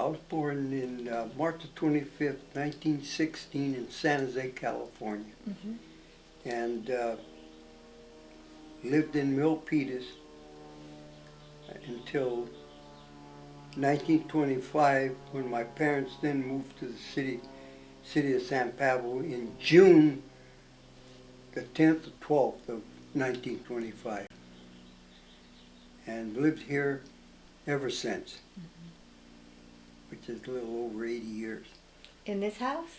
I was born in March 25th, 1916 in San Jose, California. Mm-hmm. And lived in Milpitas until 1925 when my parents then moved to the city of San Pablo in June the 10th or 12th of 1925. And lived here ever since, which is a little over 80 years. In this house?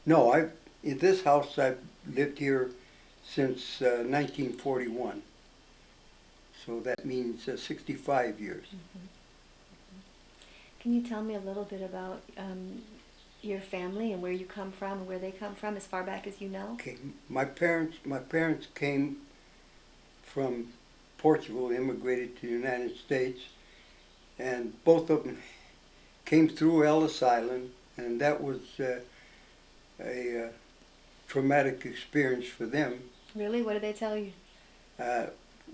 No, in this house I've lived here since 1941. So that means 65 years. Mm-hmm. Can you tell me a little bit about your family and where you come from and where they come from, as far back as you know? Okay, my parents came from Portugal, immigrated to the United States, and both of them came through Ellis Island, and that was a traumatic experience for them. Really? What did they tell you?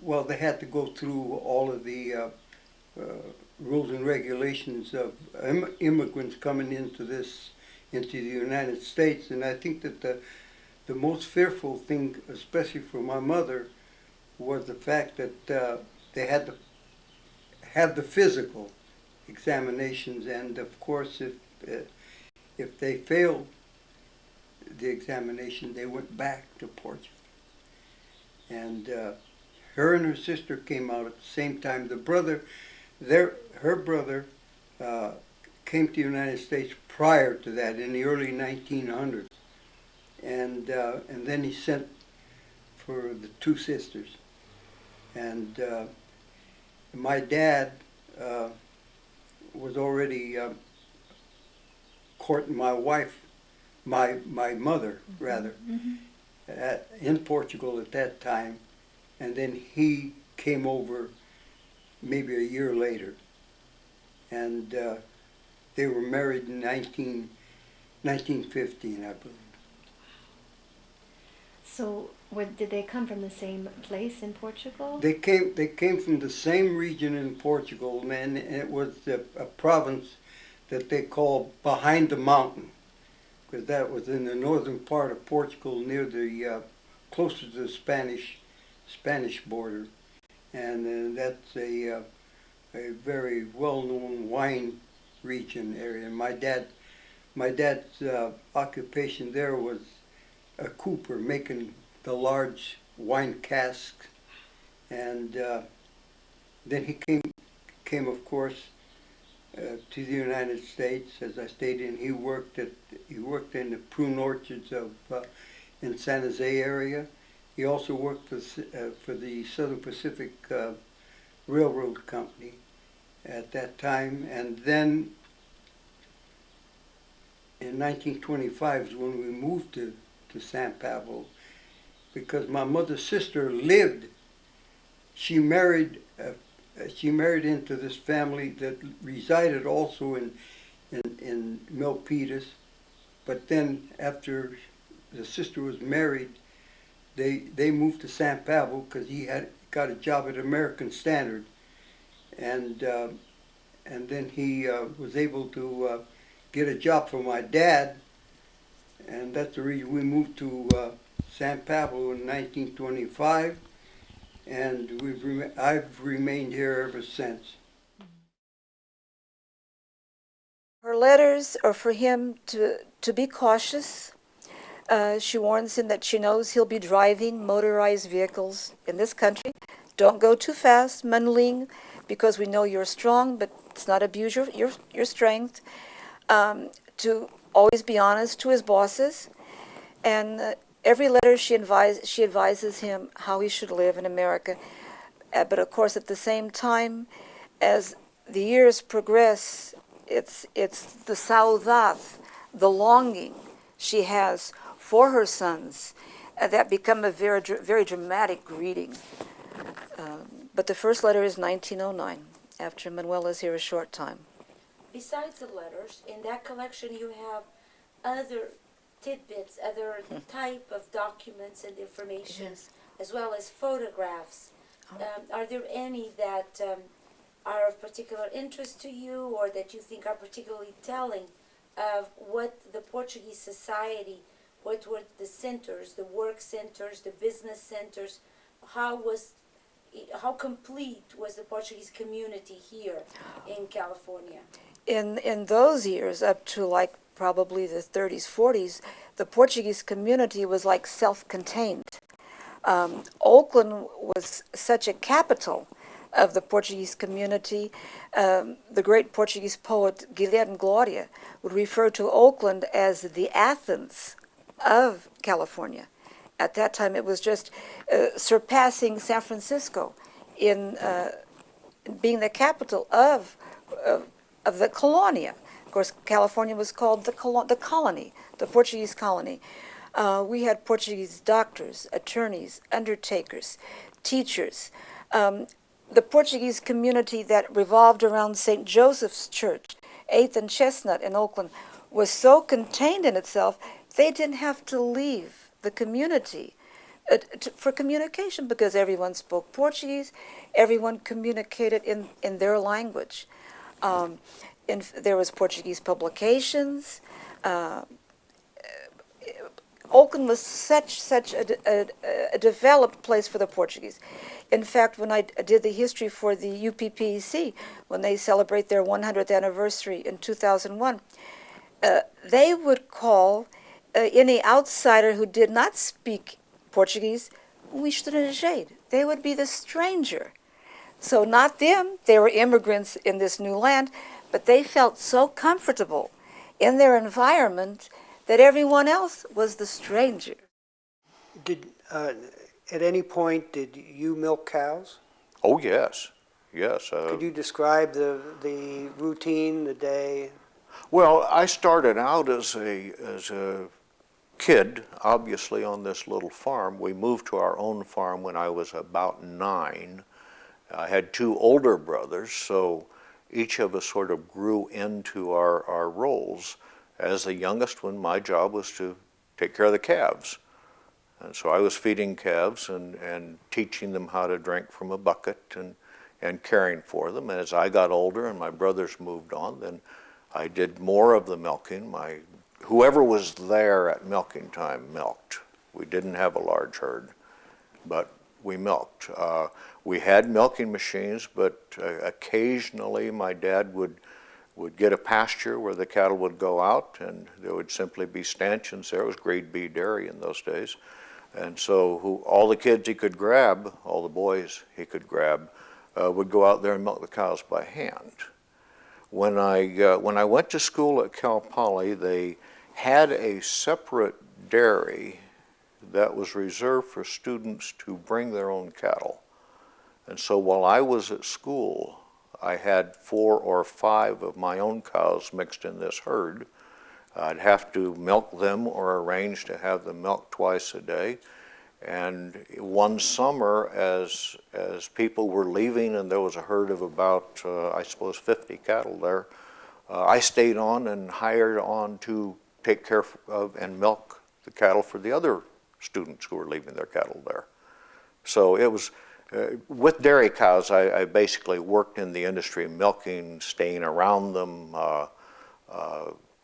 Well, they had to go through all of the rules and regulations of immigrants coming into the United States, and I think that the most fearful thing, especially for my mother, was the fact that they had to have the physical examinations, and of course, if they failed the examination, they went back to Portugal. And her and her sister came out at the same time. Her brother came to the United States prior to that in the early 1900s, and then he sent for the two sisters. And my dad was already courting my wife, my mother rather, in Portugal at that time, and then he came over maybe a year later, and they were married in 1915, I believe. So, did they come from the same place in Portugal? They came from the same region in Portugal, and it was a province that they called Behind the Mountain, because that was in the northern part of Portugal, near the closer to the Spanish border, and that's a very well-known wine region area. My dad's occupation there was a cooper, making the large wine casks, and then he came of course to the United States. As I stated, he worked in the prune orchards of in San Jose area. He also worked for the Southern Pacific Railroad Company at that time, and then in 1925 is when we moved to San Pablo, because my mother's sister lived. She married into this family that resided also in Milpitas, but then after the sister was married, they moved to San Pablo because he had got a job at American Standard, and then he was able to get a job for my dad, and that's the reason we moved to San Pablo in 1925, and I've remained here ever since. Her letters are for him to be cautious. She warns him that she knows he'll be driving motorized vehicles in this country. Don't go too fast, Manling, because we know you're strong, but let's not abuse your strength. To always be honest to his bosses, and every letter she advises him how he should live in America. But of course, at the same time, as the years progress, it's the saudade, the longing she has for her sons that become a very, very dramatic greeting. But the first letter is 1909, after Manuel is here a short time. Besides the letters, in that collection you have other tidbits, other type of documents and information, Yes. as well as photographs. Are there any that are of particular interest to you, or that you think are particularly telling of what the Portuguese society, what were the centers, the work centers, the business centers, how complete was the Portuguese community here in California? In those years, up to like probably the 30s, 40s, the Portuguese community was like self-contained. Oakland was such a capital of the Portuguese community. The great Portuguese poet Guilherme Glória would refer to Oakland as the Athens of California. At that time, it was just surpassing San Francisco in being the capital of the colonia. Of course, California was called the colony, the Portuguese colony. We had Portuguese doctors, attorneys, undertakers, teachers. The Portuguese community that revolved around St. Joseph's Church, 8th and Chestnut in Oakland, was so contained in itself, they didn't have to leave the community for communication, because everyone spoke Portuguese, everyone communicated in their language. There was Portuguese publications. Oakland was such a developed place for the Portuguese. In fact, when I did the history for the UPPEC, when they celebrate their 100th anniversary in 2001, they would call any outsider who did not speak Portuguese, o estrangeiro. They would be the stranger. So not them, they were immigrants in this new land, but they felt so comfortable in their environment that everyone else was the stranger. Did at any point did you milk cows? Oh, yes, yes. Could you describe the routine, the day? Well, I started out as a kid, obviously, on this little farm. We moved to our own farm when I was about 9. I had 2 older brothers, so each of us sort of grew into our roles. As the youngest one, my job was to take care of the calves. And so I was feeding calves and teaching them how to drink from a bucket and caring for them. And as I got older and my brothers moved on, then I did more of the milking. Whoever was there at milking time milked. We didn't have a large herd, but we milked. We had milking machines, but occasionally my dad would get a pasture where the cattle would go out, and there would simply be stanchions there. It was grade B dairy in those days. And so all the kids he could grab, all the boys he could grab, would go out there and milk the cows by hand. When I went to school at Cal Poly, they had a separate dairy that was reserved for students to bring their own cattle. And so while I was at school, I had 4 or 5 of my own cows mixed in this herd. I'd have to milk them or arrange to have them milked twice a day. And one summer, as people were leaving and there was a herd of about, I suppose, 50 cattle there, I stayed on and hired on to take care of and milk the cattle for the other students who were leaving their cattle there. So it was, with dairy cows, I basically worked in the industry, milking, staying around them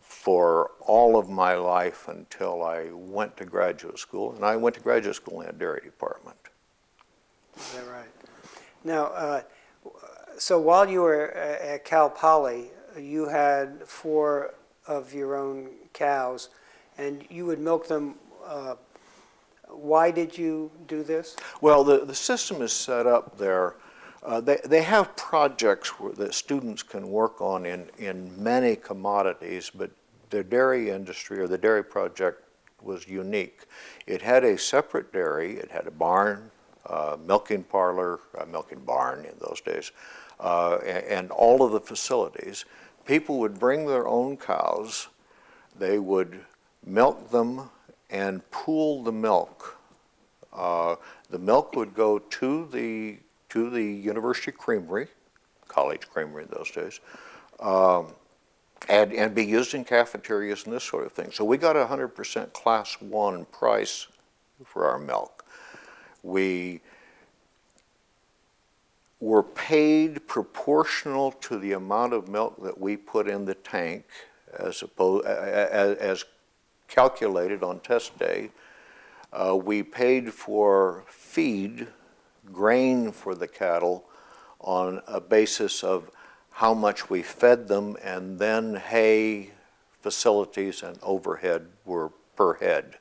for all of my life until I went to graduate school. And I went to graduate school in a dairy department. Is that right? Now, so while you were at Cal Poly, you had 4 of your own cows, and you would milk them. Why did you do this? Well, the system is set up there. They have projects that students can work on in many commodities, but the dairy industry or the dairy project was unique. It had a separate dairy. It had a barn, milking parlor, milking barn in those days, and all of the facilities. People would bring their own cows. They would milk them and pool the milk. The milk would go to the university creamery, college creamery in those days, and be used in cafeterias and this sort of thing. So we got 100% Class 1 price for our milk. We were paid proportional to the amount of milk that we put in the tank, as calculated on test day. We paid for feed, grain for the cattle, on a basis of how much we fed them, and then hay, facilities, and overhead were per head,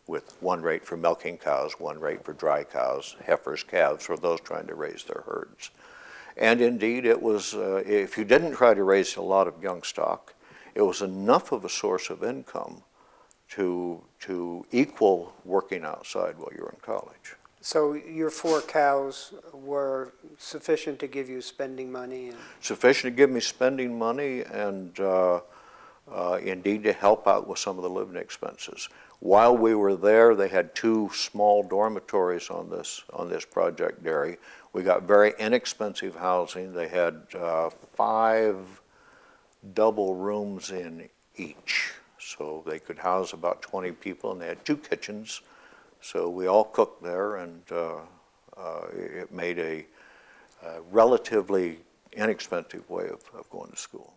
with one rate for milking cows, one rate for dry cows, heifers, calves, for those trying to raise their herds. And indeed, it was, if you didn't try to raise a lot of young stock, it was enough of a source of income to equal working outside while you were in college. So your 4 cows were sufficient to give you spending money? Sufficient to give me spending money, and indeed to help out with some of the living expenses. While we were there, they had 2 small dormitories on this project dairy. We got very inexpensive housing. They had 5 double rooms in each, so they could house about 20 people, and they had 2 kitchens. So we all cooked there, and it made a relatively inexpensive way of going to school.